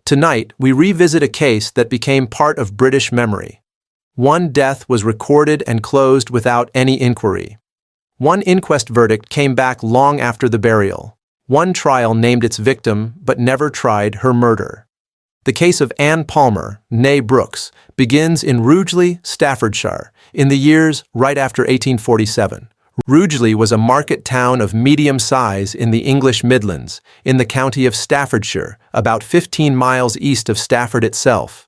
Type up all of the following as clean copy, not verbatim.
Tonight, we revisit a case that became part of British memory. One death was recorded and closed without any inquiry. One inquest verdict came back long after the burial. One trial named its victim but never tried her murder. The case of Anne Palmer, née Brooks, begins in Rugeley, Staffordshire, in the years right after 1847. Rugeley was a market town of medium size in the English Midlands, in the county of Staffordshire, about 15 miles east of Stafford itself.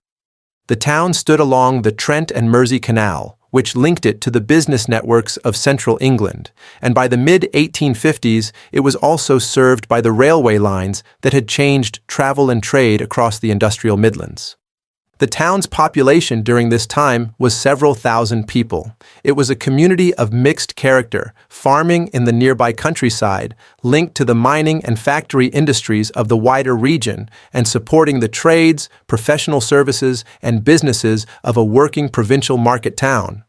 The town stood along the Trent and Mersey Canal, which linked it to the business networks of central England, and by the mid-1850s it was also served by the railway lines that had changed travel and trade across the industrial Midlands. The town's population during this time was several thousand people. It was a community of mixed character, farming in the nearby countryside, linked to the mining and factory industries of the wider region, and supporting the trades, professional services, and businesses of a working provincial market town.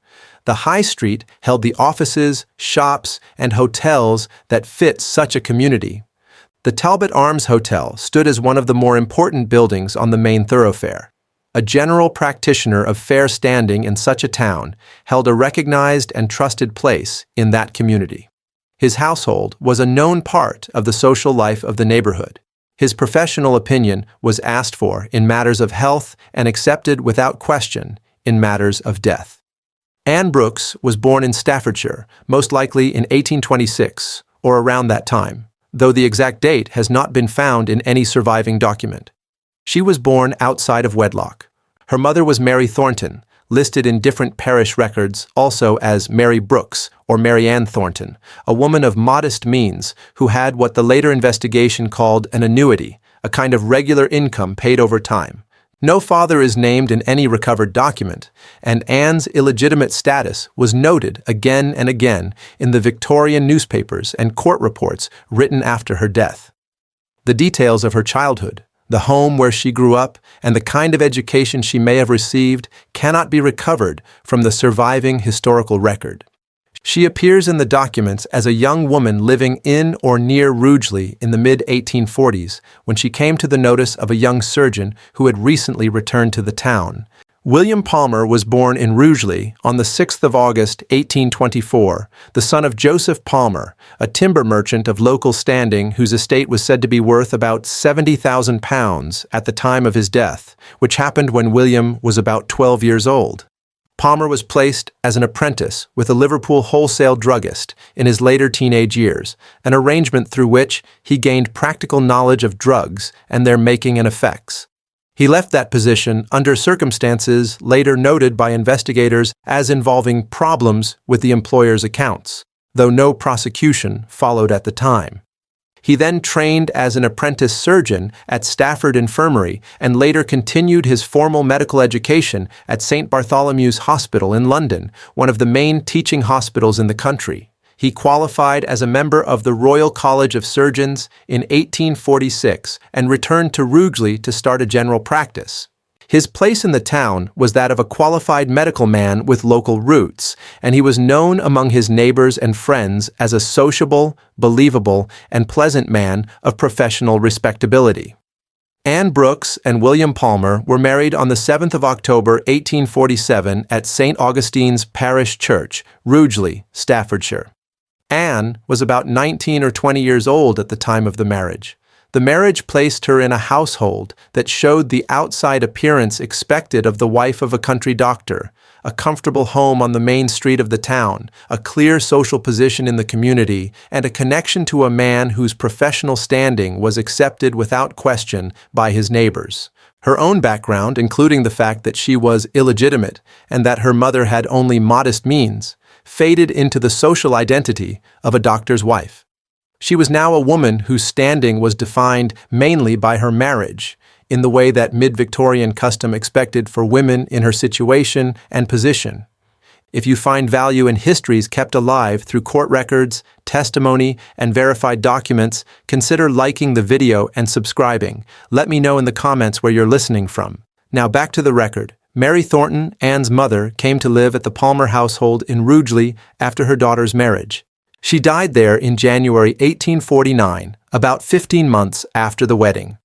The High Street held the offices, shops, and hotels that fit such a community. The Talbot Arms Hotel stood as one of the more important buildings on the main thoroughfare. A general practitioner of fair standing in such a town held a recognized and trusted place in that community. His household was a known part of the social life of the neighborhood. His professional opinion was asked for in matters of health and accepted without question in matters of death. Anne Brooks was born in Staffordshire, most likely in 1826 or around that time, though the exact date has not been found in any surviving document. She was born outside of wedlock. Her mother was Mary Thornton, listed in different parish records also as Mary Brooks or Mary Ann Thornton, a woman of modest means who had what the later investigation called an annuity, a kind of regular income paid over time. No father is named in any recovered document, and Anne's illegitimate status was noted again and again in the Victorian newspapers and court reports written after her death. The details of her childhood, the home where she grew up, and the kind of education she may have received cannot be recovered from the surviving historical record. She appears in the documents as a young woman living in or near Rugeley in the mid-1840s when she came to the notice of a young surgeon who had recently returned to the town. William Palmer was born in Rugeley on the 6th of August, 1824, the son of Joseph Palmer, a timber merchant of local standing whose estate was said to be worth about £70,000 at the time of his death, which happened when William was about 12 years old. Palmer was placed as an apprentice with a Liverpool wholesale druggist in his later teenage years, an arrangement through which he gained practical knowledge of drugs and their making and effects. He left that position under circumstances later noted by investigators as involving problems with the employer's accounts, though no prosecution followed at the time. He then trained as an apprentice surgeon at Stafford Infirmary and later continued his formal medical education at St. Bartholomew's Hospital in London, one of the main teaching hospitals in the country. He qualified as a member of the Royal College of Surgeons in 1846 and returned to Rugeley to start a general practice. His place in the town was that of a qualified medical man with local roots, and he was known among his neighbors and friends as a sociable, believable, and pleasant man of professional respectability. Anne Brooks and William Palmer were married on the 7th of October, 1847 at St. Augustine's Parish Church, Rugeley, Staffordshire. Anne was about 19 or 20 years old at the time of the marriage. The marriage placed her in a household that showed the outside appearance expected of the wife of a country doctor, a comfortable home on the main street of the town, a clear social position in the community, and a connection to a man whose professional standing was accepted without question by his neighbors. Her own background, including the fact that she was illegitimate and that her mother had only modest means, faded into the social identity of a doctor's wife. She was now a woman whose standing was defined mainly by her marriage, in the way that mid-Victorian custom expected for women in her situation and position. If you find value in histories kept alive through court records, testimony, and verified documents, consider liking the video and subscribing. Let me know in the comments where you're listening from. Now back to the record. Mary Thornton, Anne's mother, came to live at the Palmer household in Rugeley after her daughter's marriage. She died there in January 1849, about 15 months after the wedding.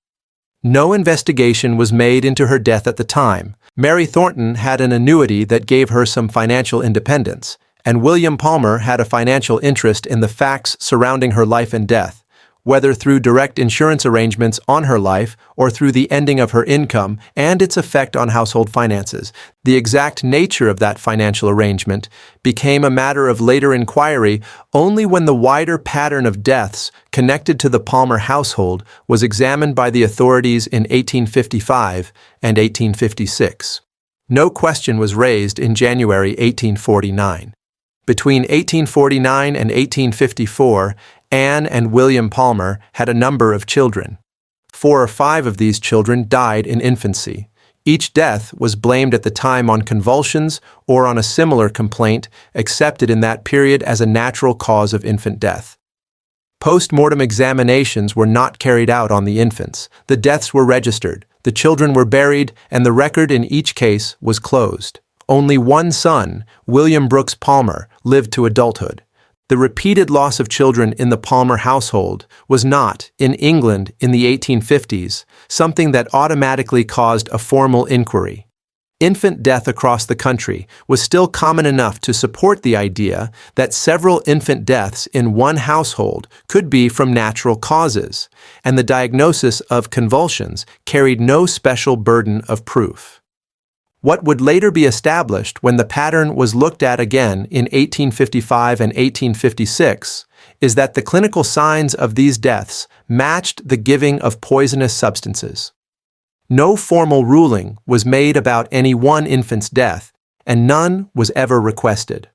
No investigation was made into her death at the time. Mary Thornton had an annuity that gave her some financial independence, and William Palmer had a financial interest in the facts surrounding her life and death, whether through direct insurance arrangements on her life or through the ending of her income and its effect on household finances. The exact nature of that financial arrangement became a matter of later inquiry only when the wider pattern of deaths connected to the Palmer household was examined by the authorities in 1855 and 1856. No question was raised in January 1849. Between 1849 and 1854, Anne and William Palmer had a number of children. 4 or 5 of these children died in infancy. Each death was blamed at the time on convulsions or on a similar complaint accepted in that period as a natural cause of infant death. Post-mortem examinations were not carried out on the infants. The deaths were registered, the children were buried, and the record in each case was closed. Only one son, William Brooks Palmer, lived to adulthood. The repeated loss of children in the Palmer household was not, in England in the 1850s, something that automatically caused a formal inquiry. Infant death across the country was still common enough to support the idea that several infant deaths in one household could be from natural causes, and the diagnosis of convulsions carried no special burden of proof. What would later be established when the pattern was looked at again in 1855 and 1856 is that the clinical signs of these deaths matched the giving of poisonous substances. No formal ruling was made about any one infant's death, and none was ever requested.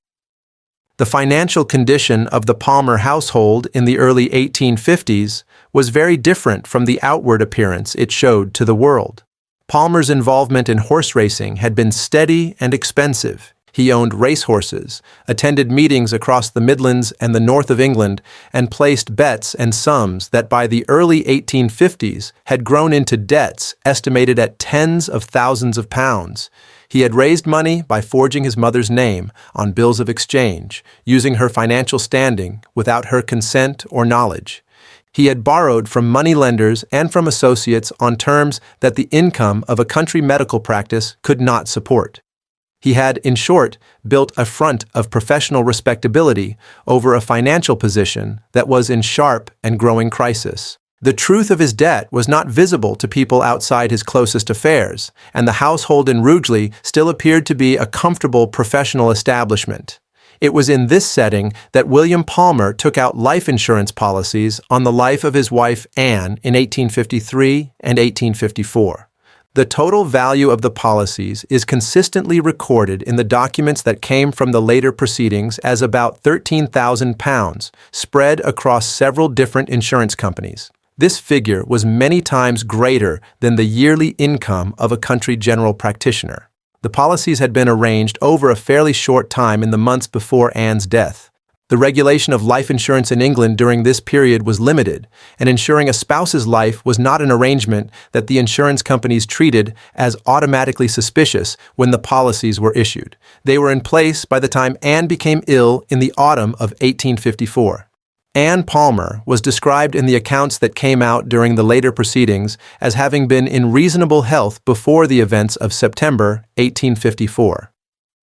The financial condition of the Palmer household in the early 1850s was very different from the outward appearance it showed to the world. Palmer's involvement in horse racing had been steady and expensive. He owned racehorses, attended meetings across the Midlands and the north of England, and placed bets and sums that by the early 1850s had grown into debts estimated at tens of thousands of pounds. He had raised money by forging his mother's name on bills of exchange, using her financial standing without her consent or knowledge. He had borrowed from moneylenders and from associates on terms that the income of a country medical practice could not support. He had, in short, built a front of professional respectability over a financial position that was in sharp and growing crisis. The truth of his debt was not visible to people outside his closest affairs, and the household in Rugeley still appeared to be a comfortable professional establishment. It was in this setting that William Palmer took out life insurance policies on the life of his wife Anne in 1853 and 1854. The total value of the policies is consistently recorded in the documents that came from the later proceedings as about £13,000, spread across several different insurance companies. This figure was many times greater than the yearly income of a country general practitioner. The policies had been arranged over a fairly short time in the months before Anne's death. The regulation of life insurance in England during this period was limited, and insuring a spouse's life was not an arrangement that the insurance companies treated as automatically suspicious when the policies were issued. They were in place by the time Anne became ill in the autumn of 1854. Anne Palmer was described in the accounts that came out during the later proceedings as having been in reasonable health before the events of September 1854.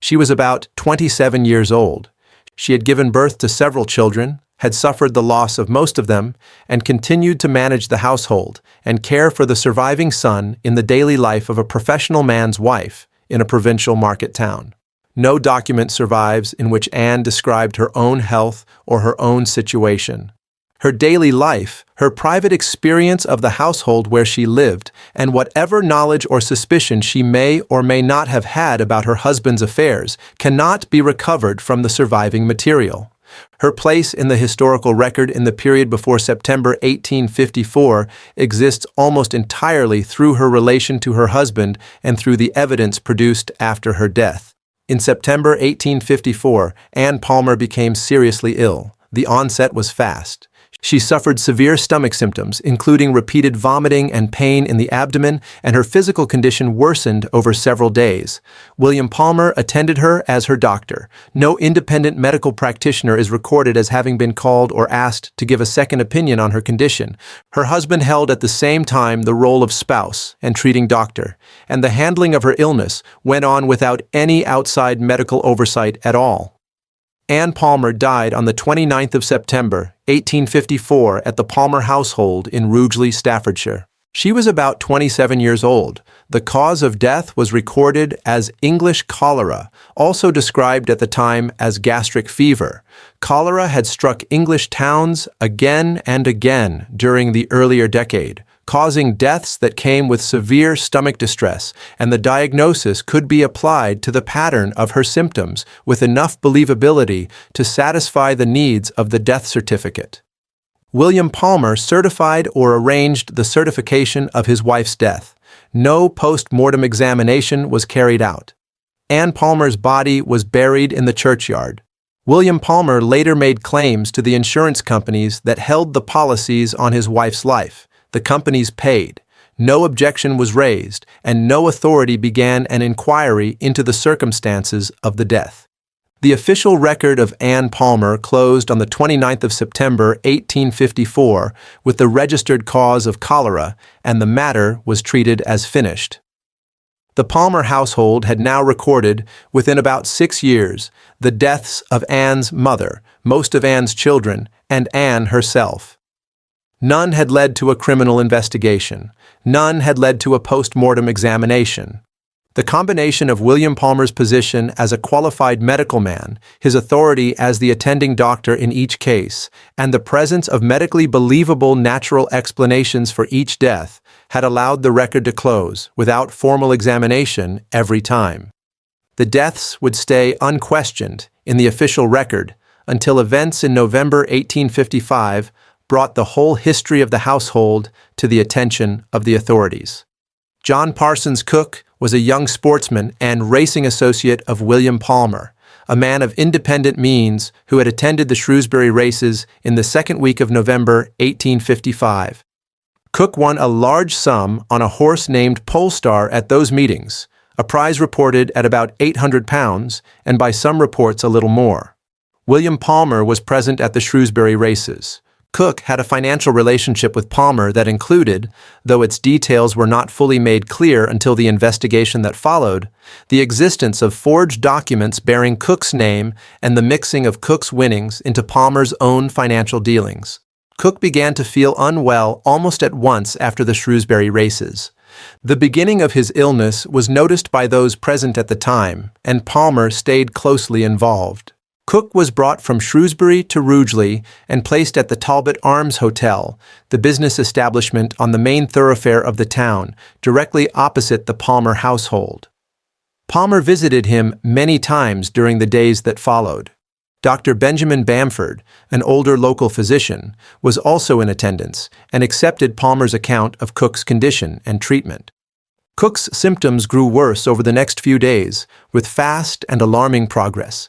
She was about 27 years old. She had given birth to several children, had suffered the loss of most of them, and continued to manage the household and care for the surviving son in the daily life of a professional man's wife in a provincial market town. No document survives in which Anne described her own health or her own situation. Her daily life, her private experience of the household where she lived, and whatever knowledge or suspicion she may or may not have had about her husband's affairs cannot be recovered from the surviving material. Her place in the historical record in the period before September 1854 exists almost entirely through her relation to her husband and through the evidence produced after her death. In September 1854, Anne Palmer became seriously ill. The onset was fast. She suffered severe stomach symptoms, including repeated vomiting and pain in the abdomen, and her physical condition worsened over several days. William Palmer attended her as her doctor. No independent medical practitioner is recorded as having been called or asked to give a second opinion on her condition. Her husband held at the same time the role of spouse and treating doctor, and the handling of her illness went on without any outside medical oversight at all. Anne Palmer died on the 29th of September, 1854, at the Palmer household in Rugeley, Staffordshire. She was about 27 years old. The cause of death was recorded as English cholera, also described at the time as gastric fever. Cholera had struck English towns again and again during the earlier decade, causing deaths that came with severe stomach distress, and the diagnosis could be applied to the pattern of her symptoms with enough believability to satisfy the needs of the death certificate. William Palmer certified or arranged the certification of his wife's death. No post-mortem examination was carried out. Anne Palmer's body was buried in the churchyard. William Palmer later made claims to the insurance companies that held the policies on his wife's life. The companies paid. No objection was raised, and no authority began an inquiry into the circumstances of the death. The official record of Anne Palmer closed on the 29th of September, 1854, with the registered cause of cholera, and the matter was treated as finished. The Palmer household had now recorded, within about 6 years, the deaths of Anne's mother, most of Anne's children, and Anne herself. None had led to a criminal investigation. None had led to a post-mortem examination. The combination of William Palmer's position as a qualified medical man, his authority as the attending doctor in each case, and the presence of medically believable natural explanations for each death had allowed the record to close without formal examination every time. The deaths would stay unquestioned in the official record until events in November 1855 brought the whole history of the household to the attention of the authorities. John Parsons Cook was a young sportsman and racing associate of William Palmer, a man of independent means who had attended the Shrewsbury races in the second week of November 1855. Cook won a large sum on a horse named Polestar at those meetings, a prize reported at about £800 and by some reports a little more. William Palmer was present at the Shrewsbury races. Cook had a financial relationship with Palmer that included, though its details were not fully made clear until the investigation that followed, the existence of forged documents bearing Cook's name and the mixing of Cook's winnings into Palmer's own financial dealings. Cook began to feel unwell almost at once after the Shrewsbury races. The beginning of his illness was noticed by those present at the time, and Palmer stayed closely involved. Cook was brought from Shrewsbury to Rugeley and placed at the Talbot Arms Hotel, the business establishment on the main thoroughfare of the town, directly opposite the Palmer household. Palmer visited him many times during the days that followed. Dr. Benjamin Bamford, an older local physician, was also in attendance and accepted Palmer's account of Cook's condition and treatment. Cook's symptoms grew worse over the next few days, with fast and alarming progress.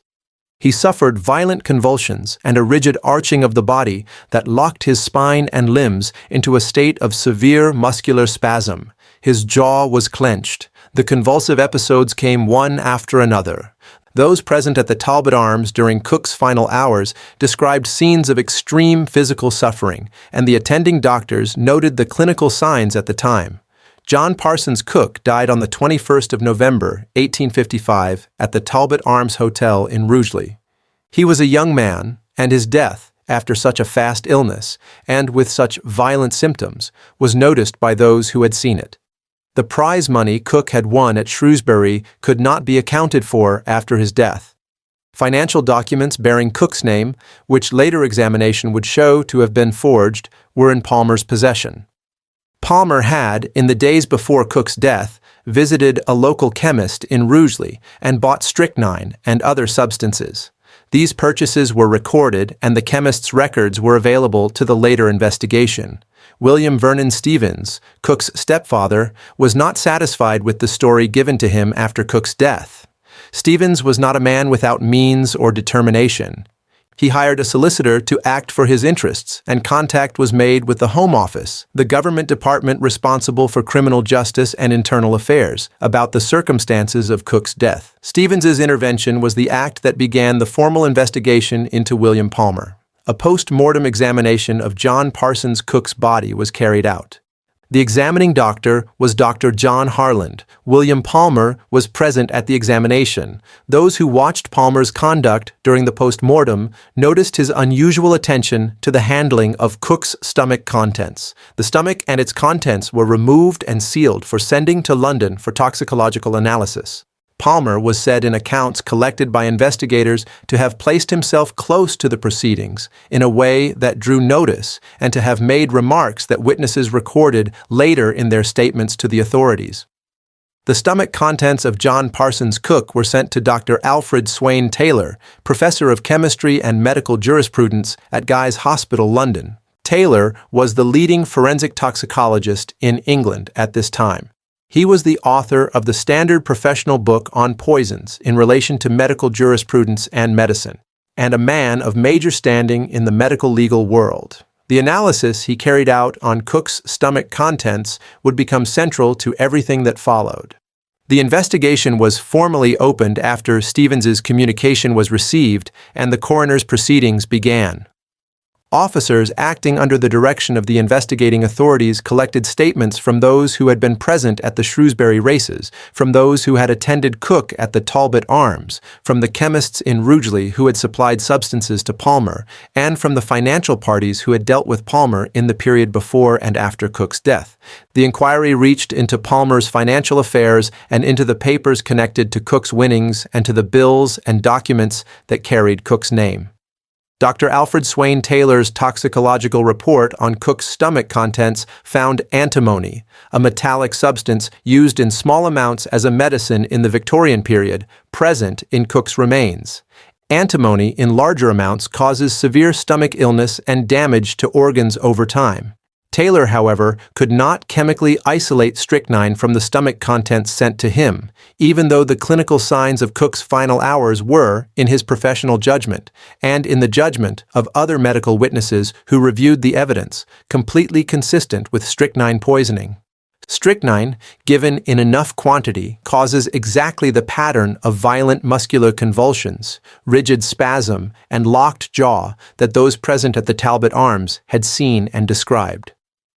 He suffered violent convulsions and a rigid arching of the body that locked his spine and limbs into a state of severe muscular spasm. His jaw was clenched. The convulsive episodes came one after another. Those present at the Talbot Arms during Cook's final hours described scenes of extreme physical suffering, and the attending doctors noted the clinical signs at the time. John Parsons Cook died on the 21st of November, 1855, at the Talbot Arms Hotel in Rugeley. He was a young man, and his death, after such a fast illness, and with such violent symptoms, was noticed by those who had seen it. The prize money Cook had won at Shrewsbury could not be accounted for after his death. Financial documents bearing Cook's name, which later examination would show to have been forged, were in Palmer's possession. Palmer had, in the days before Cook's death, visited a local chemist in Rugeley and bought strychnine and other substances. These purchases were recorded, and the chemist's records were available to the later investigation. William Vernon Stevens, Cook's stepfather, was not satisfied with the story given to him after Cook's death. Stevens was not a man without means or determination. He hired a solicitor to act for his interests, and contact was made with the Home Office, the government department responsible for criminal justice and internal affairs, about the circumstances of Cook's death. Stevens's intervention was the act that began the formal investigation into William Palmer. A post-mortem examination of John Parsons Cook's body was carried out. The examining doctor was Dr. John Harland. William Palmer was present at the examination. Those who watched Palmer's conduct during the post-mortem noticed his unusual attention to the handling of Cook's stomach contents. The stomach and its contents were removed and sealed for sending to London for toxicological analysis. Palmer was said in accounts collected by investigators to have placed himself close to the proceedings in a way that drew notice and to have made remarks that witnesses recorded later in their statements to the authorities. The stomach contents of John Parsons Cook were sent to Dr. Alfred Swaine Taylor, professor of chemistry and medical jurisprudence at Guy's Hospital, London. Taylor was the leading forensic toxicologist in England at this time. He was the author of the standard professional book on poisons in relation to medical jurisprudence and medicine, and a man of major standing in the medical legal world. The analysis he carried out on Cook's stomach contents would become central to everything that followed. The investigation was formally opened after Stevens's communication was received and the coroner's proceedings began. Officers acting under the direction of the investigating authorities collected statements from those who had been present at the Shrewsbury races, from those who had attended Cook at the Talbot Arms, from the chemists in Rugeley who had supplied substances to Palmer, and from the financial parties who had dealt with Palmer in the period before and after Cook's death. The inquiry reached into Palmer's financial affairs and into the papers connected to Cook's winnings and to the bills and documents that carried Cook's name. Dr. Alfred Swaine Taylor's toxicological report on Cook's stomach contents found antimony, a metallic substance used in small amounts as a medicine in the Victorian period, present in Cook's remains. Antimony in larger amounts causes severe stomach illness and damage to organs over time. Taylor, however, could not chemically isolate strychnine from the stomach contents sent to him, even though the clinical signs of Cook's final hours were, in his professional judgment, and in the judgment of other medical witnesses who reviewed the evidence, completely consistent with strychnine poisoning. Strychnine, given in enough quantity, causes exactly the pattern of violent muscular convulsions, rigid spasm, and locked jaw that those present at the Talbot Arms had seen and described.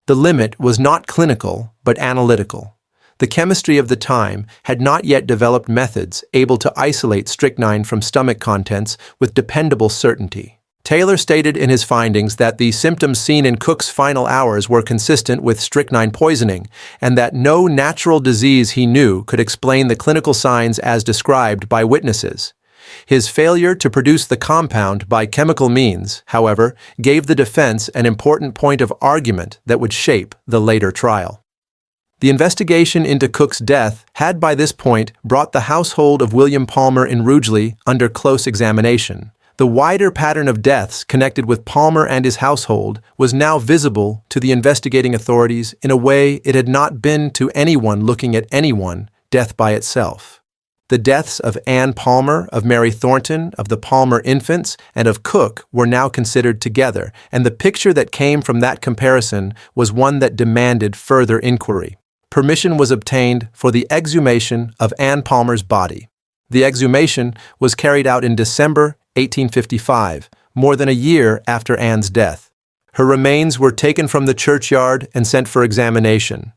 The limit was not clinical, but analytical. The chemistry of the time had not yet developed methods able to isolate strychnine from stomach contents with dependable certainty. Taylor stated in his findings that the symptoms seen in Cook's final hours were consistent with strychnine poisoning, and that no natural disease he knew could explain the clinical signs as described by witnesses. His failure to produce the compound by chemical means, however, gave the defense an important point of argument that would shape the later trial. The investigation into Cook's death had by this point brought the household of William Palmer in Rugeley under close examination. The wider pattern of deaths connected with Palmer and his household was now visible to the investigating authorities in a way it had not been to anyone looking at anyone, death by itself. The deaths of Anne Palmer, of Mary Thornton, of the Palmer infants, and of Cook were now considered together, and the picture that came from that comparison was one that demanded further inquiry. Permission was obtained for the exhumation of Anne Palmer's body. The exhumation was carried out in December 1855, more than a year after Anne's death. Her remains were taken from the churchyard and sent for examination.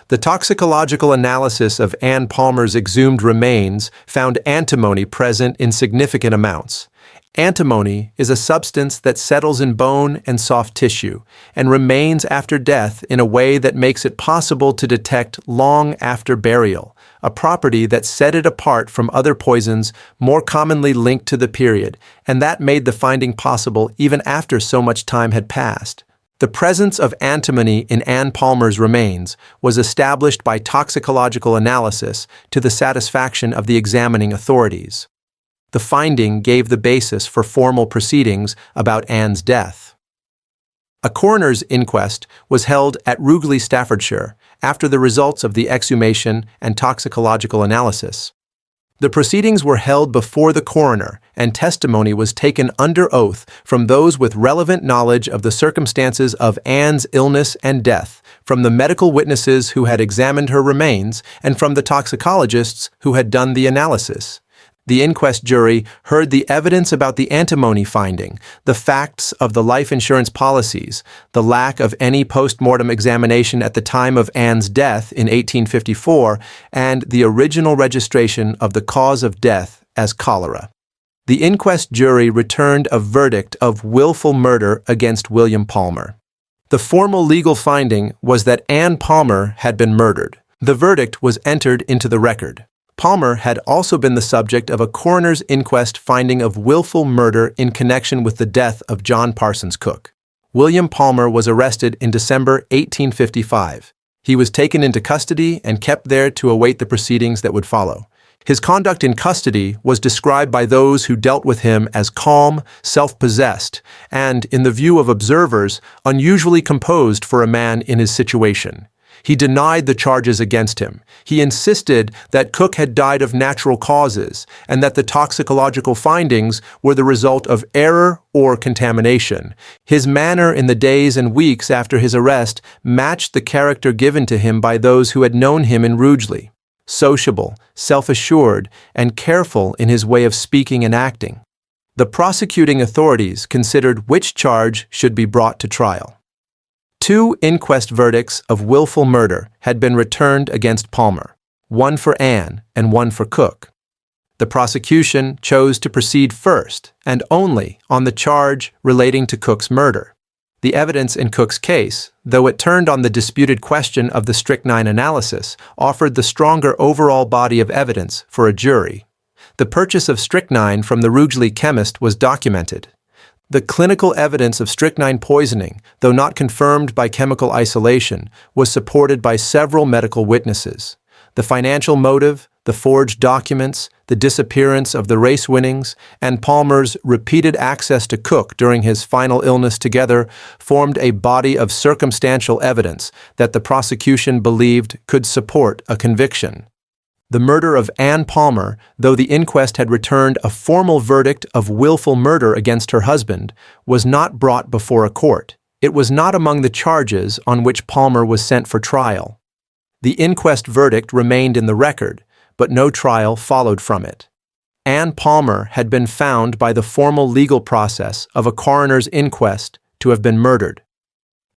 The toxicological analysis of Anne Palmer's exhumed remains found antimony present in significant amounts. Antimony is a substance that settles in bone and soft tissue and remains after death in a way that makes it possible to detect long after burial, a property that set it apart from other poisons more commonly linked to the period, and that made the finding possible even after so much time had passed. The presence of antimony in Anne Palmer's remains was established by toxicological analysis to the satisfaction of the examining authorities. The finding gave the basis for formal proceedings about Anne's death. A coroner's inquest was held at Rugeley, Staffordshire, after the results of the exhumation and toxicological analysis. The proceedings were held before the coroner, and testimony was taken under oath from those with relevant knowledge of the circumstances of Anne's illness and death, from the medical witnesses who had examined her remains, and from the toxicologists who had done the analysis. The inquest jury heard the evidence about the antimony finding, the facts of the life insurance policies, the lack of any post-mortem examination at the time of Anne's death in 1854, and the original registration of the cause of death as cholera. The inquest jury returned a verdict of willful murder against William Palmer. The formal legal finding was that Anne Palmer had been murdered. The verdict was entered into the record. Palmer had also been the subject of a coroner's inquest finding of willful murder in connection with the death of John Parsons Cook. William Palmer was arrested in December 1855. He was taken into custody and kept there to await the proceedings that would follow. His conduct in custody was described by those who dealt with him as calm, self-possessed, and, in the view of observers, unusually composed for a man in his situation. He denied the charges against him. He insisted that Cook had died of natural causes and that the toxicological findings were the result of error or contamination. His manner in the days and weeks after his arrest matched the character given to him by those who had known him in Rugeley: sociable, self-assured, and careful in his way of speaking and acting. The prosecuting authorities considered which charge should be brought to trial. 2 inquest verdicts of willful murder had been returned against Palmer, one for Anne and one for Cook. The prosecution chose to proceed first and only on the charge relating to Cook's murder. The evidence in Cook's case, though it turned on the disputed question of the strychnine analysis, offered the stronger overall body of evidence for a jury. The purchase of strychnine from the Rugeley chemist was documented. The clinical evidence of strychnine poisoning, though not confirmed by chemical isolation, was supported by several medical witnesses. The financial motive, the forged documents, the disappearance of the race winnings, and Palmer's repeated access to Cook during his final illness together formed a body of circumstantial evidence that the prosecution believed could support a conviction. The murder of Anne Palmer, though the inquest had returned a formal verdict of willful murder against her husband, was not brought before a court. It was not among the charges on which Palmer was sent for trial. The inquest verdict remained in the record, but no trial followed from it. Anne Palmer had been found by the formal legal process of a coroner's inquest to have been murdered.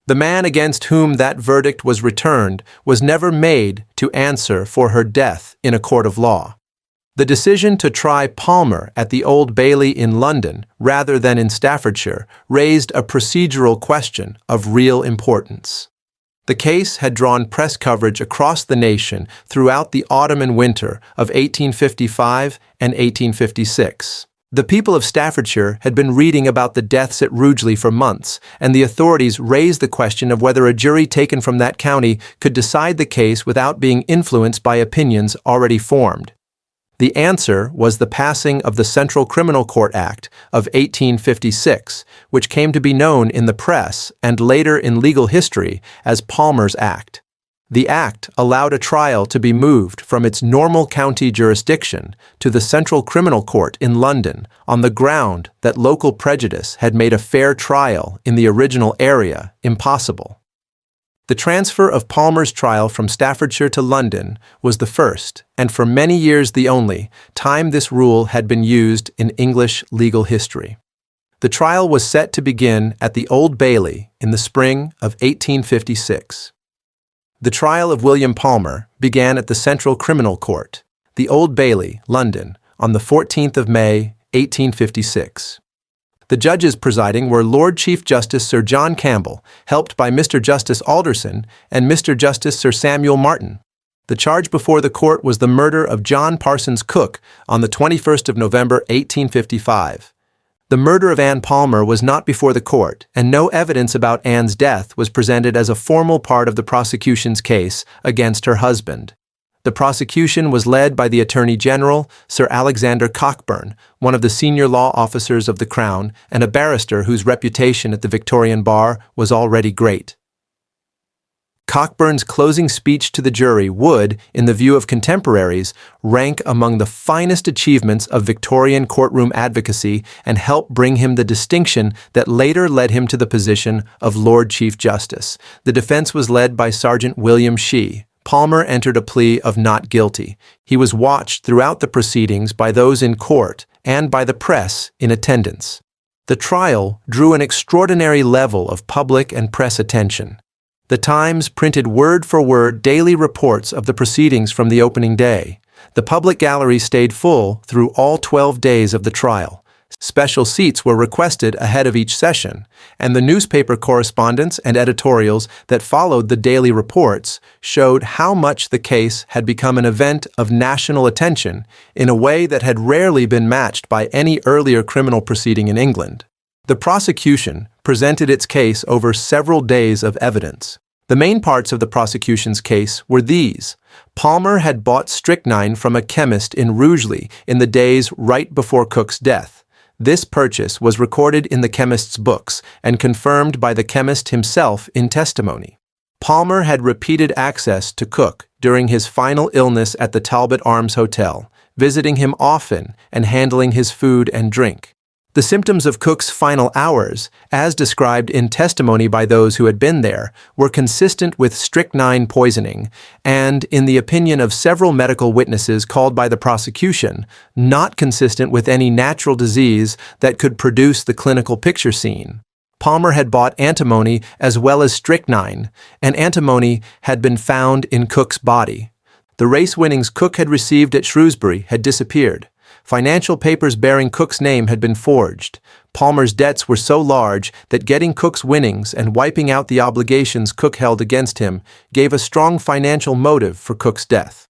The man against whom that verdict was returned was never made to answer for her death in a court of law. The decision to try Palmer at the Old Bailey in London rather than in Staffordshire raised a procedural question of real importance. The case had drawn press coverage across the nation throughout the autumn and winter of 1855 and 1856. The people of Staffordshire had been reading about the deaths at Rugeley for months, and the authorities raised the question of whether a jury taken from that county could decide the case without being influenced by opinions already formed. The answer was the passing of the Central Criminal Court Act of 1856, which came to be known in the press and later in legal history as Palmer's Act. The act allowed a trial to be moved from its normal county jurisdiction to the Central Criminal Court in London on the ground that local prejudice had made a fair trial in the original area impossible. The transfer of Palmer's trial from Staffordshire to London was the first, and for many years the only, time this rule had been used in English legal history. The trial was set to begin at the Old Bailey in the spring of 1856. The trial of William Palmer began at the Central Criminal Court, the Old Bailey, London, on the 14th of May, 1856. The judges presiding were Lord Chief Justice Sir John Campbell, helped by Mr. Justice Alderson and Mr. Justice Sir Samuel Martin. The charge before the court was the murder of John Parsons Cook on the 21st of November, 1855. The murder of Anne Palmer was not before the court, and no evidence about Anne's death was presented as a formal part of the prosecution's case against her husband. The prosecution was led by the Attorney General, Sir Alexander Cockburn, one of the senior law officers of the Crown and a barrister whose reputation at the Victorian bar was already great. Cockburn's closing speech to the jury would, in the view of contemporaries, rank among the finest achievements of Victorian courtroom advocacy and help bring him the distinction that later led him to the position of Lord Chief Justice. The defense was led by Sergeant William Shee. Palmer entered a plea of not guilty. He was watched throughout the proceedings by those in court and by the press in attendance. The trial drew an extraordinary level of public and press attention. The Times printed word-for-word daily reports of the proceedings from the opening day. The public gallery stayed full through all 12 days of the trial. Special seats were requested ahead of each session, and the newspaper correspondence and editorials that followed the daily reports showed how much the case had become an event of national attention in a way that had rarely been matched by any earlier criminal proceeding in England. The prosecution presented its case over several days of evidence. The main parts of the prosecution's case were these. Palmer had bought strychnine from a chemist in Rugeley in the days right before Cook's death. This purchase was recorded in the chemist's books and confirmed by the chemist himself in testimony. Palmer had repeated access to Cook during his final illness at the Talbot Arms Hotel, visiting him often and handling his food and drink. The symptoms of Cook's final hours, as described in testimony by those who had been there, were consistent with strychnine poisoning and, in the opinion of several medical witnesses called by the prosecution, not consistent with any natural disease that could produce the clinical picture seen. Palmer had bought antimony as well as strychnine, and antimony had been found in Cook's body. The race winnings Cook had received at Shrewsbury had disappeared. Financial papers bearing Cook's name had been forged. Palmer's debts were so large that getting Cook's winnings and wiping out the obligations Cook held against him gave a strong financial motive for Cook's death.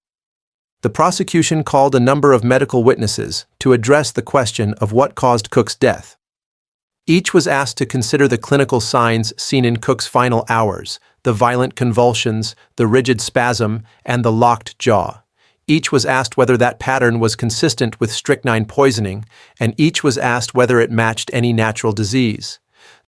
The prosecution called a number of medical witnesses to address the question of what caused Cook's death. Each was asked to consider the clinical signs seen in Cook's final hours, the violent convulsions, the rigid spasm, and the locked jaw. Each was asked whether that pattern was consistent with strychnine poisoning, and each was asked whether it matched any natural disease.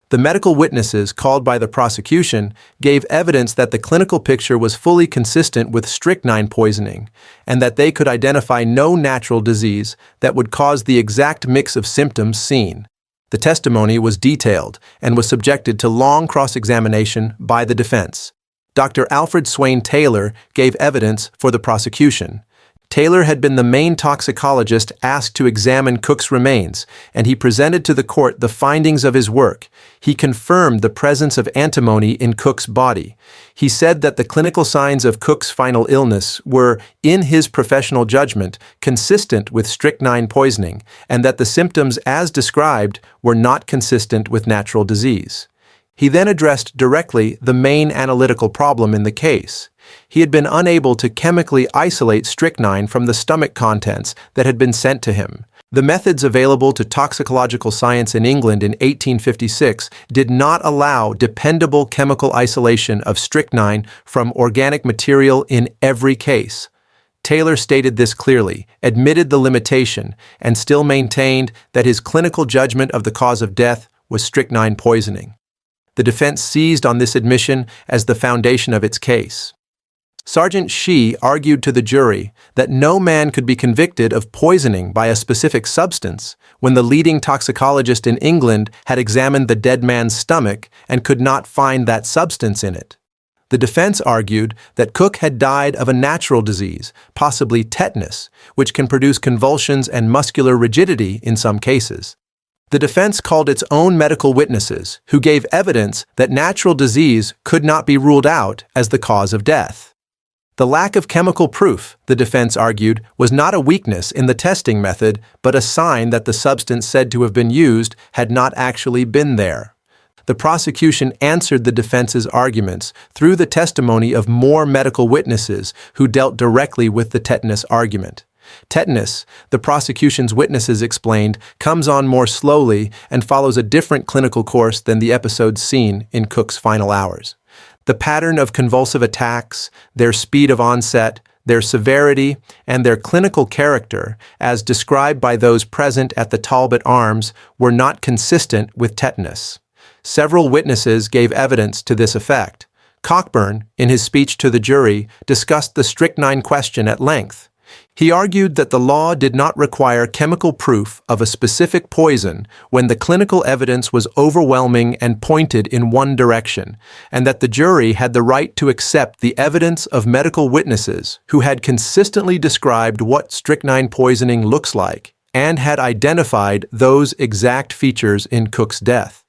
The medical witnesses called by the prosecution gave evidence that the clinical picture was fully consistent with strychnine poisoning, and that they could identify no natural disease that would cause the exact mix of symptoms seen. The testimony was detailed and was subjected to long cross-examination by the defense. Dr. Alfred Swaine Taylor gave evidence for the prosecution. Taylor had been the main toxicologist asked to examine Cook's remains, and he presented to the court the findings of his work. He confirmed the presence of antimony in Cook's body. He said that the clinical signs of Cook's final illness were, in his professional judgment, consistent with strychnine poisoning, and that the symptoms as described were not consistent with natural disease. He then addressed directly the main analytical problem in the case. He had been unable to chemically isolate strychnine from the stomach contents that had been sent to him. The methods available to toxicological science in England in 1856 did not allow dependable chemical isolation of strychnine from organic material in every case. Taylor stated this clearly, admitted the limitation, and still maintained that his clinical judgment of the cause of death was strychnine poisoning. The defense seized on this admission as the foundation of its case. Sergeant Shee argued to the jury that no man could be convicted of poisoning by a specific substance when the leading toxicologist in England had examined the dead man's stomach and could not find that substance in it. The defense argued that Cook had died of a natural disease, possibly tetanus, which can produce convulsions and muscular rigidity in some cases. The defense called its own medical witnesses, who gave evidence that natural disease could not be ruled out as the cause of death. The lack of chemical proof, the defense argued, was not a weakness in the testing method, but a sign that the substance said to have been used had not actually been there. The prosecution answered the defense's arguments through the testimony of more medical witnesses who dealt directly with the tetanus argument. Tetanus, the prosecution's witnesses explained, comes on more slowly and follows a different clinical course than the episodes seen in Cook's final hours. The pattern of convulsive attacks, their speed of onset, their severity, and their clinical character, as described by those present at the Talbot Arms, were not consistent with tetanus. Several witnesses gave evidence to this effect. Cockburn, in his speech to the jury, discussed the strychnine question at length. He argued that the law did not require chemical proof of a specific poison when the clinical evidence was overwhelming and pointed in one direction, and that the jury had the right to accept the evidence of medical witnesses who had consistently described what strychnine poisoning looks like and had identified those exact features in Cook's death.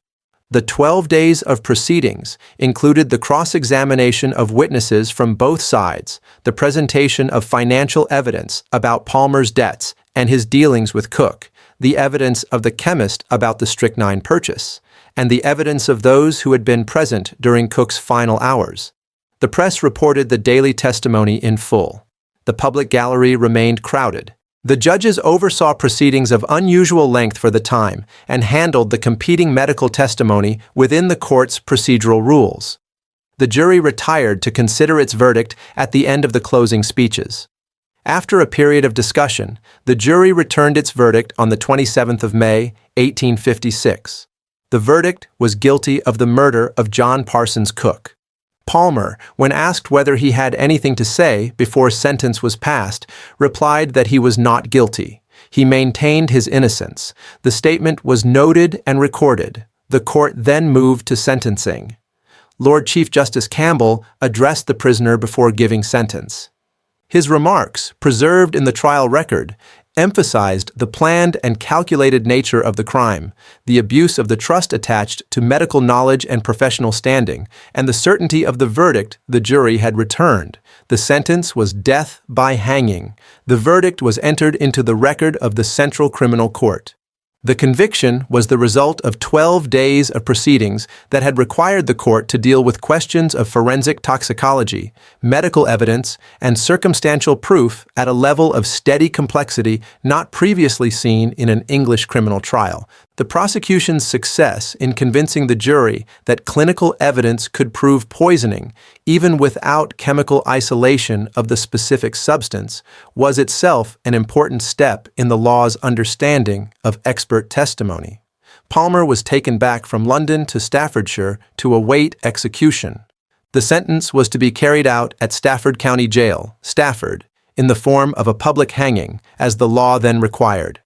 The 12 days of proceedings included the cross-examination of witnesses from both sides, the presentation of financial evidence about Palmer's debts and his dealings with Cook, the evidence of the chemist about the strychnine purchase, and the evidence of those who had been present during Cook's final hours. The press reported the daily testimony in full. The public gallery remained crowded. The judges oversaw proceedings of unusual length for the time and handled the competing medical testimony within the court's procedural rules. The jury retired to consider its verdict at the end of the closing speeches. After a period of discussion, the jury returned its verdict on the 27th of May, 1856. The verdict was guilty of the murder of John Parsons Cook. Palmer, when asked whether he had anything to say before sentence was passed, replied that he was not guilty. He maintained his innocence. The statement was noted and recorded. The court then moved to sentencing. Lord Chief Justice Campbell addressed the prisoner before giving sentence. His remarks, preserved in the trial record, emphasized the planned and calculated nature of the crime, the abuse of the trust attached to medical knowledge and professional standing, and the certainty of the verdict the jury had returned. The sentence was death by hanging. The verdict was entered into the record of the Central Criminal Court. The conviction was the result of 12 days of proceedings that had required the court to deal with questions of forensic toxicology, medical evidence, and circumstantial proof at a level of steady complexity not previously seen in an English criminal trial. The prosecution's success in convincing the jury that clinical evidence could prove poisoning, even without chemical isolation of the specific substance, was itself an important step in the law's understanding of expert testimony. Palmer was taken back from London to Staffordshire to await execution. The sentence was to be carried out at Stafford County Jail, Stafford, in the form of a public hanging, as the law then required.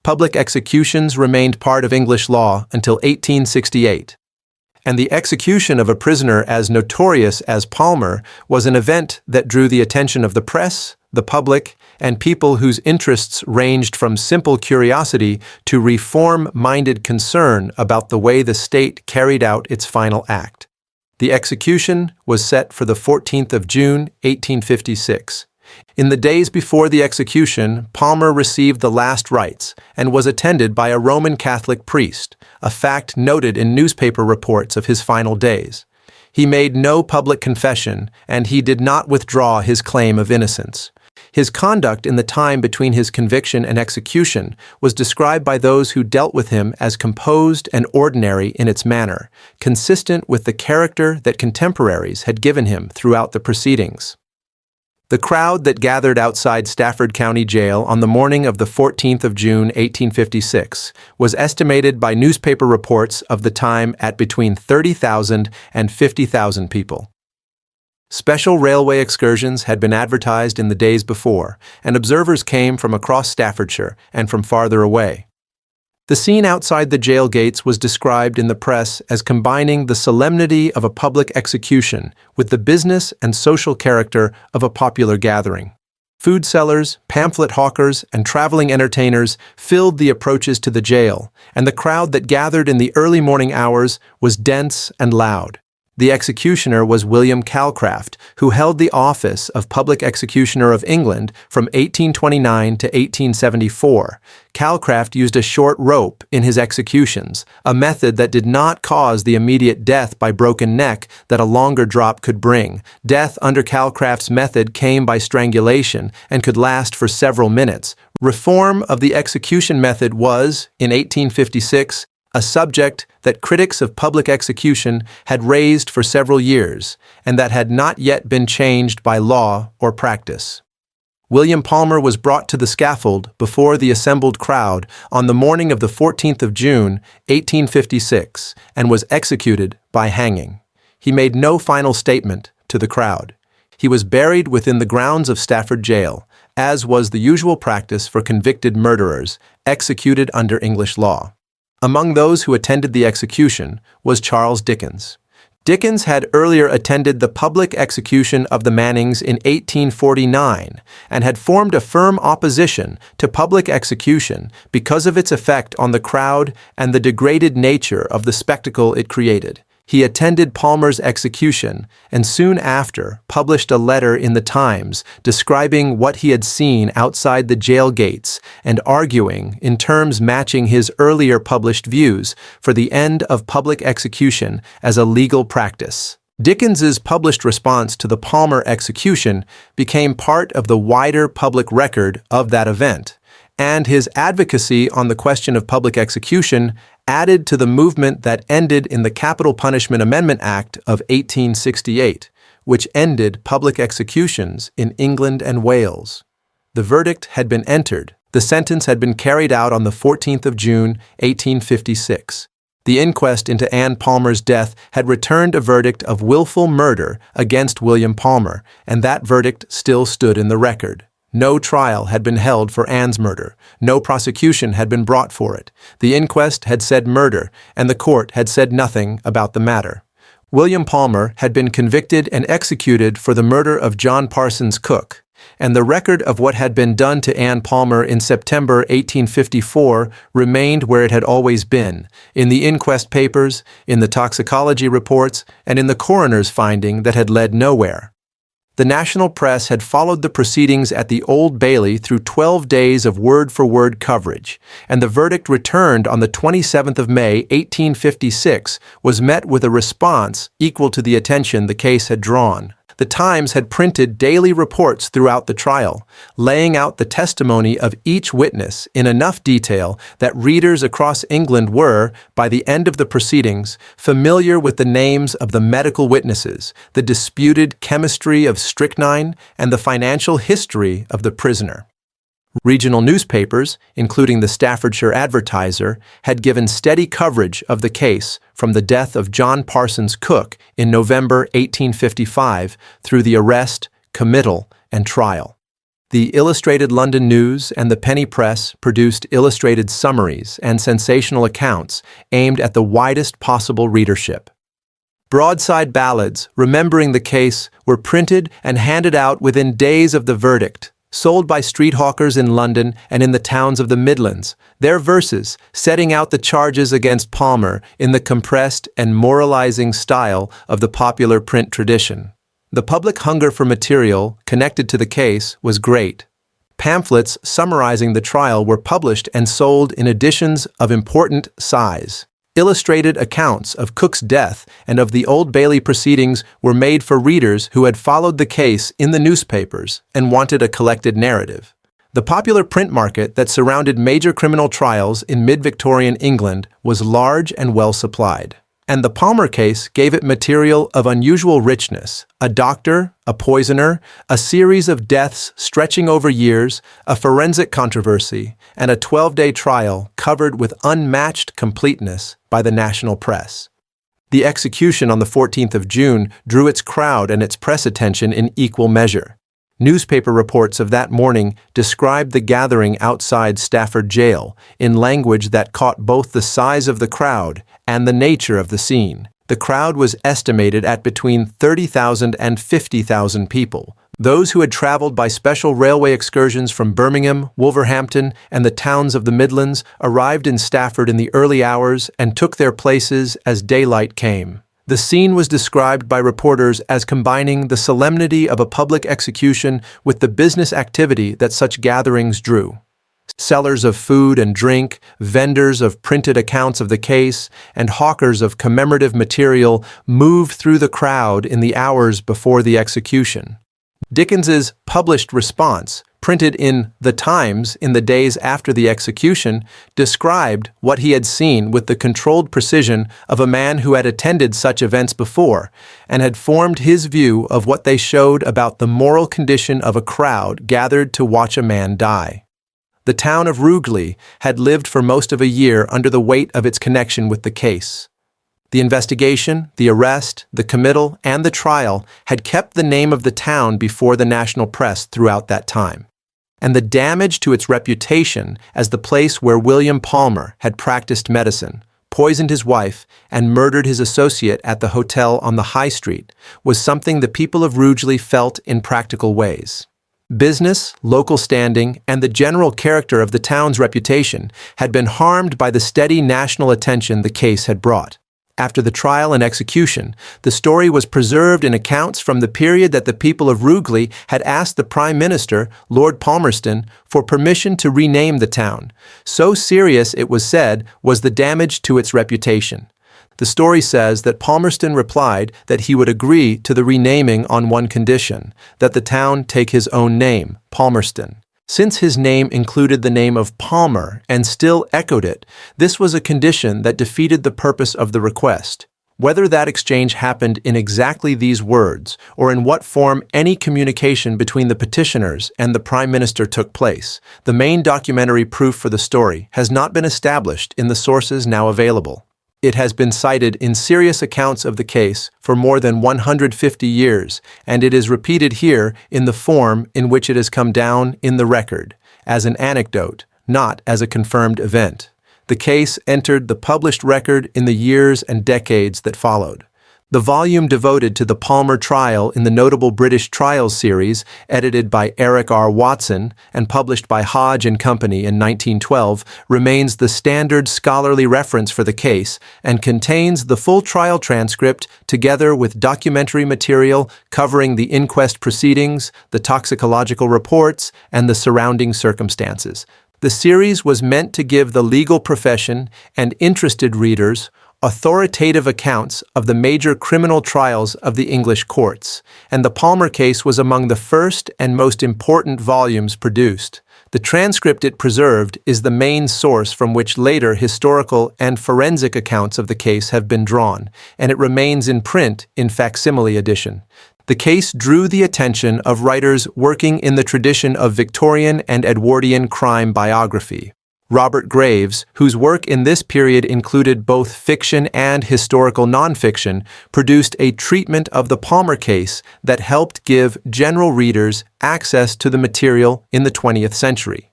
Public executions remained part of English law until 1868, and the execution of a prisoner as notorious as Palmer was an event that drew the attention of the press, the public, and people whose interests ranged from simple curiosity to reform-minded concern about the way the state carried out its final act. The execution was set for the 14th of June, 1856. In the days before the execution, Palmer received the last rites and was attended by a Roman Catholic priest, a fact noted in newspaper reports of his final days. He made no public confession, and he did not withdraw his claim of innocence. His conduct in the time between his conviction and execution was described by those who dealt with him as composed and ordinary in its manner, consistent with the character that contemporaries had given him throughout the proceedings. The crowd that gathered outside Stafford County Jail on the morning of the 14th of June, 1856, was estimated by newspaper reports of the time at between 30,000 and 50,000 people. Special railway excursions had been advertised in the days before, and observers came from across Staffordshire and from farther away. The scene outside the jail gates was described in the press as combining the solemnity of a public execution with the business and social character of a popular gathering. Food sellers, pamphlet hawkers, and traveling entertainers filled the approaches to the jail, and the crowd that gathered in the early morning hours was dense and loud. The executioner was William Calcraft, who held the office of Public Executioner of England from 1829 to 1874. Calcraft used a short rope in his executions, a method that did not cause the immediate death by broken neck that a longer drop could bring. Death under Calcraft's method came by strangulation and could last for several minutes. Reform of the execution method was, in 1856, a subject that critics of public execution had raised for several years and that had not yet been changed by law or practice. William Palmer was brought to the scaffold before the assembled crowd on the morning of the 14th of June, 1856, and was executed by hanging. He made no final statement to the crowd. He was buried within the grounds of Stafford Jail, as was the usual practice for convicted murderers executed under English law. Among those who attended the execution was Charles Dickens. Dickens had earlier attended the public execution of the Mannings in 1849 and had formed a firm opposition to public execution because of its effect on the crowd and the degraded nature of the spectacle it created. He attended Palmer's execution and soon after published a letter in the Times describing what he had seen outside the jail gates and arguing, in terms matching his earlier published views, for the end of public execution as a legal practice. Dickens's published response to the Palmer execution became part of the wider public record of that event, and his advocacy on the question of public execution added to the movement that ended in the Capital Punishment Amendment Act of 1868, which ended public executions in England and Wales. The verdict had been entered. The sentence had been carried out on the 14th of June, 1856. The inquest into Anne Palmer's death had returned a verdict of willful murder against William Palmer, and that verdict still stood in the record. No trial had been held for Anne's murder. No prosecution had been brought for it. The inquest had said murder, and the court had said nothing about the matter. William Palmer had been convicted and executed for the murder of John Parsons' cook, and the record of what had been done to Anne Palmer in September 1854 remained where it had always been, in the inquest papers, in the toxicology reports, and in the coroner's finding that had led nowhere. The national press had followed the proceedings at the Old Bailey through 12 days of word-for-word coverage, and the verdict returned on the 27th of May, 1856, was met with a response equal to the attention the case had drawn. The Times had printed daily reports throughout the trial, laying out the testimony of each witness in enough detail that readers across England were, by the end of the proceedings, familiar with the names of the medical witnesses, the disputed chemistry of strychnine, and the financial history of the prisoner. Regional newspapers, including the Staffordshire Advertiser, had given steady coverage of the case from the death of John Parsons' cook in November 1855 through the arrest, committal, and trial. The Illustrated London News and the Penny Press produced illustrated summaries and sensational accounts aimed at the widest possible readership. Broadside ballads remembering the case were printed and handed out within days of the verdict, sold by street hawkers in London and in the towns of the Midlands, their verses setting out the charges against Palmer in the compressed and moralizing style of the popular print tradition. The public hunger for material connected to the case was great. Pamphlets summarizing the trial were published and sold in editions of important size. Illustrated accounts of Cook's death and of the Old Bailey proceedings were made for readers who had followed the case in the newspapers and wanted a collected narrative. The popular print market that surrounded major criminal trials in mid-Victorian England was large and well supplied, and the Palmer case gave it material of unusual richness: a doctor, a poisoner, a series of deaths stretching over years, a forensic controversy, and a 12-day trial covered with unmatched completeness by the national press. The execution on the 14th of June drew its crowd and its press attention in equal measure. Newspaper reports of that morning described the gathering outside Stafford Jail in language that caught both the size of the crowd and the nature of the scene. The crowd was estimated at between 30,000 and 50,000 people. Those who had traveled by special railway excursions from Birmingham, Wolverhampton, and the towns of the Midlands arrived in Stafford in the early hours and took their places as daylight came. The scene was described by reporters as combining the solemnity of a public execution with the business activity that such gatherings drew. Sellers of food and drink, vendors of printed accounts of the case, and hawkers of commemorative material moved through the crowd in the hours before the execution. Dickens's published response, printed in The Times in the days after the execution, described what he had seen with the controlled precision of a man who had attended such events before and had formed his view of what they showed about the moral condition of a crowd gathered to watch a man die. The town of Rugeley had lived for most of a year under the weight of its connection with the case. The investigation, the arrest, the committal, and the trial had kept the name of the town before the national press throughout that time. And the damage to its reputation as the place where William Palmer had practiced medicine, poisoned his wife, and murdered his associate at the hotel on the High Street was something the people of Rugeley felt in practical ways. Business, local standing, and the general character of the town's reputation had been harmed by the steady national attention the case had brought. After the trial and execution, the story was preserved in accounts from the period that the people of Rugeley had asked the Prime Minister, Lord Palmerston, for permission to rename the town. So serious, it was said, was the damage to its reputation. The story says that Palmerston replied that he would agree to the renaming on one condition, that the town take his own name, Palmerston. Since his name included the name of Palmer and still echoed it, this was a condition that defeated the purpose of the request. Whether that exchange happened in exactly these words, or in what form any communication between the petitioners and the Prime Minister took place, the main documentary proof for the story has not been established in the sources now available. It has been cited in serious accounts of the case for more than 150 years, and it is repeated here in the form in which it has come down in the record, as an anecdote, not as a confirmed event. The case entered the published record in the years and decades that followed. The volume devoted to the Palmer trial in the notable British Trials series, edited by Eric R. Watson and published by Hodge and Company in 1912, remains the standard scholarly reference for the case and contains the full trial transcript together with documentary material covering the inquest proceedings, the toxicological reports, and the surrounding circumstances. The series was meant to give the legal profession and interested readers authoritative accounts of the major criminal trials of the English courts, and the Palmer case was among the first and most important volumes produced. The transcript it preserved is the main source from which later historical and forensic accounts of the case have been drawn, and it remains in print in facsimile edition. The case drew the attention of writers working in the tradition of Victorian and Edwardian crime biography. Robert Graves, whose work in this period included both fiction and historical nonfiction, produced a treatment of the Palmer case that helped give general readers access to the material in the 20th century.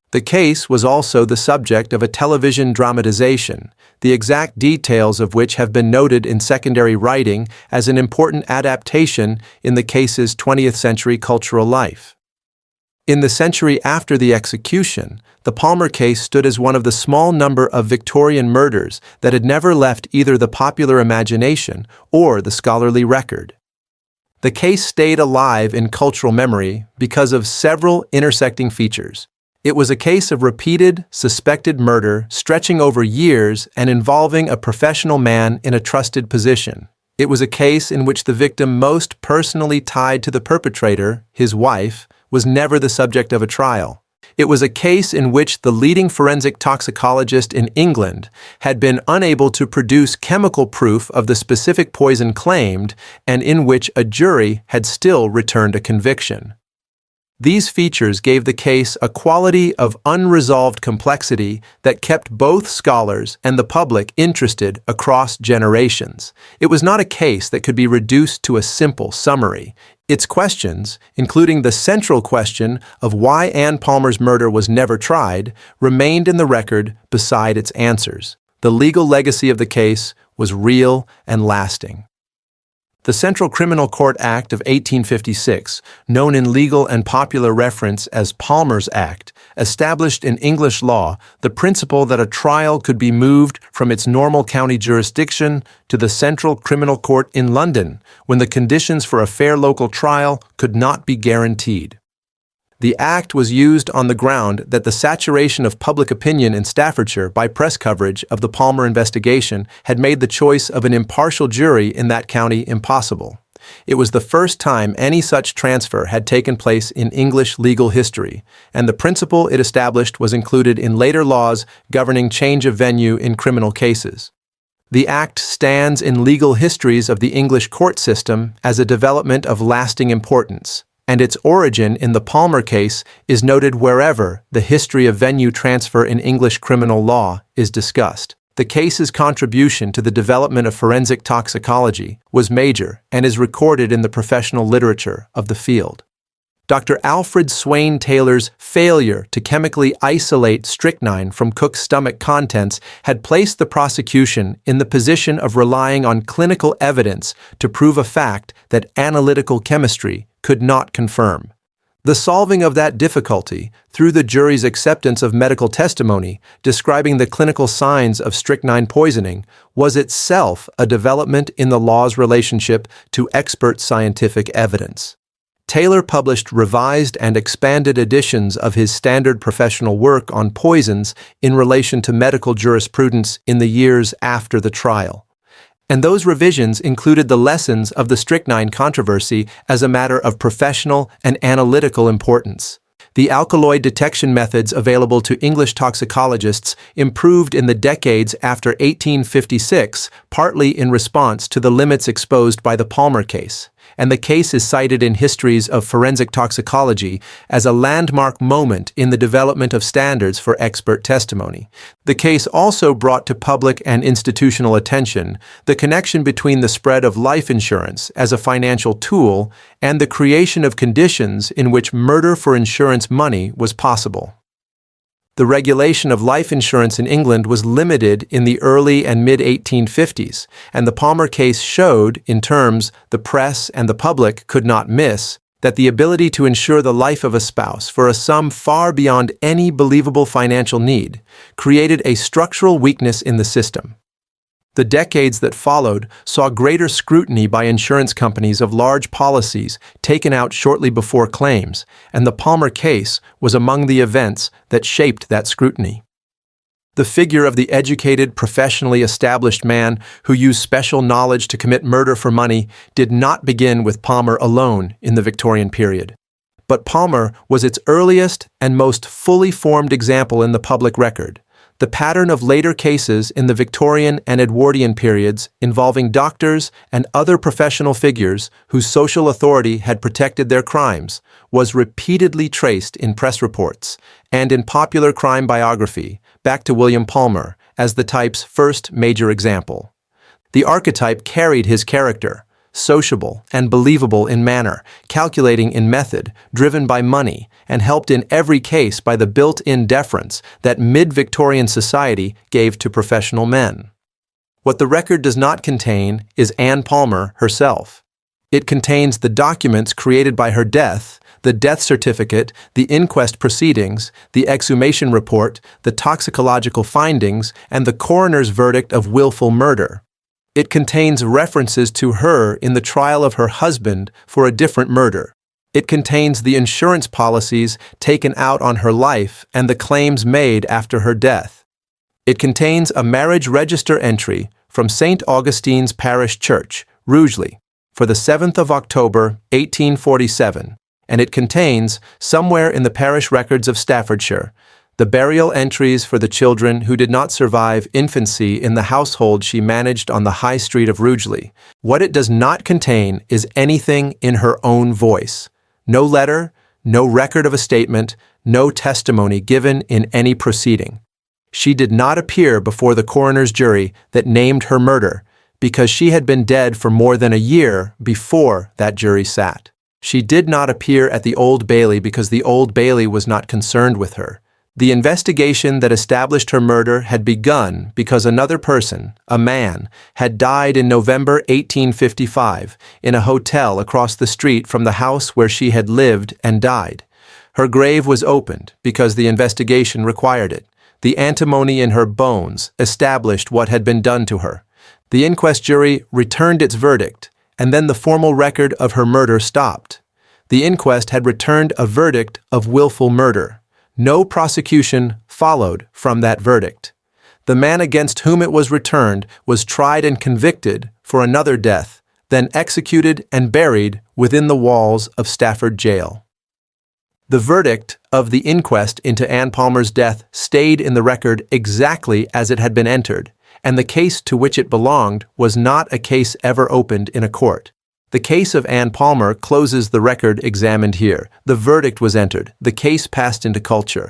The case was also the subject of a television dramatization, the exact details of which have been noted in secondary writing as an important adaptation in the case's 20th century cultural life. In the century after the execution, the Palmer case stood as one of the small number of Victorian murders that had never left either the popular imagination or the scholarly record. The case stayed alive in cultural memory because of several intersecting features. It was a case of repeated, suspected murder stretching over years and involving a professional man in a trusted position. It was a case in which the victim most personally tied to the perpetrator, his wife, was never the subject of a trial. It was a case in which the leading forensic toxicologist in England had been unable to produce chemical proof of the specific poison claimed, and in which a jury had still returned a conviction. These features gave the case a quality of unresolved complexity that kept both scholars and the public interested across generations. It was not a case that could be reduced to a simple summary. Its questions, including the central question of why Anne Palmer's murder was never tried, remained in the record beside its answers. The legal legacy of the case was real and lasting. The Central Criminal Court Act of 1856, known in legal and popular reference as Palmer's Act, established in English law the principle that a trial could be moved from its normal county jurisdiction to the Central Criminal Court in London when the conditions for a fair local trial could not be guaranteed. The Act was used on the ground that the saturation of public opinion in Staffordshire by press coverage of the Palmer investigation had made the choice of an impartial jury in that county impossible. It was the first time any such transfer had taken place in English legal history, and the principle it established was included in later laws governing change of venue in criminal cases. The Act stands in legal histories of the English court system as a development of lasting importance, and its origin in the Palmer case is noted wherever the history of venue transfer in English criminal law is discussed. The case's contribution to the development of forensic toxicology was major and is recorded in the professional literature of the field. Dr. Alfred Swaine Taylor's failure to chemically isolate strychnine from Cook's stomach contents had placed the prosecution in the position of relying on clinical evidence to prove a fact that analytical chemistry could not confirm. The solving of that difficulty, through the jury's acceptance of medical testimony describing the clinical signs of strychnine poisoning, was itself a development in the law's relationship to expert scientific evidence. Taylor published revised and expanded editions of his standard professional work on poisons in relation to medical jurisprudence in the years after the trial. And those revisions included the lessons of the strychnine controversy as a matter of professional and analytical importance. The alkaloid detection methods available to English toxicologists improved in the decades after 1856, partly in response to the limits exposed by the Palmer case. And the case is cited in histories of forensic toxicology as a landmark moment in the development of standards for expert testimony. The case also brought to public and institutional attention the connection between the spread of life insurance as a financial tool and the creation of conditions in which murder for insurance money was possible. The regulation of life insurance in England was limited in the early and mid-1850s, and the Palmer case showed, in terms the press and the public could not miss, that the ability to insure the life of a spouse for a sum far beyond any believable financial need created a structural weakness in the system. The decades that followed saw greater scrutiny by insurance companies of large policies taken out shortly before claims, and the Palmer case was among the events that shaped that scrutiny. The figure of the educated, professionally established man who used special knowledge to commit murder for money did not begin with Palmer alone in the Victorian period. But Palmer was its earliest and most fully formed example in the public record. The pattern of later cases in the Victorian and Edwardian periods involving doctors and other professional figures whose social authority had protected their crimes was repeatedly traced in press reports and in popular crime biography back to William Palmer as the type's first major example. The archetype carried his character, sociable and believable in manner, calculating in method, driven by money, and helped in every case by the built-in deference that mid-Victorian society gave to professional men. What the record does not contain is Anne Palmer herself. It contains the documents created by her death, the death certificate, the inquest proceedings, the exhumation report, the toxicological findings, and the coroner's verdict of willful murder. It contains references to her in the trial of her husband for a different murder. It contains the insurance policies taken out on her life and the claims made after her death. It contains a marriage register entry from St. Augustine's Parish Church, Rugeley, for the 7th of October, 1847, and it contains, somewhere in the parish records of Staffordshire, the burial entries for the children who did not survive infancy in the household she managed on the high street of Rugeley. What it does not contain is anything in her own voice. No letter, no record of a statement, no testimony given in any proceeding. She did not appear before the coroner's jury that named her murder because she had been dead for more than a year before that jury sat. She did not appear at the Old Bailey because the Old Bailey was not concerned with her. The investigation that established her murder had begun because another person, a man, had died in November 1855 in a hotel across the street from the house where she had lived and died. Her grave was opened because the investigation required it. The antimony in her bones established what had been done to her. The inquest jury returned its verdict, and then the formal record of her murder stopped. The inquest had returned a verdict of willful murder. No prosecution followed from that verdict. The man against whom it was returned was tried and convicted for another death, then executed and buried within the walls of Stafford Jail. The verdict of the inquest into Anne Palmer's death stayed in the record exactly as it had been entered, and the case to which it belonged was not a case ever opened in a court. The case of Anne Palmer closes the record examined here. The verdict was entered. The case passed into culture.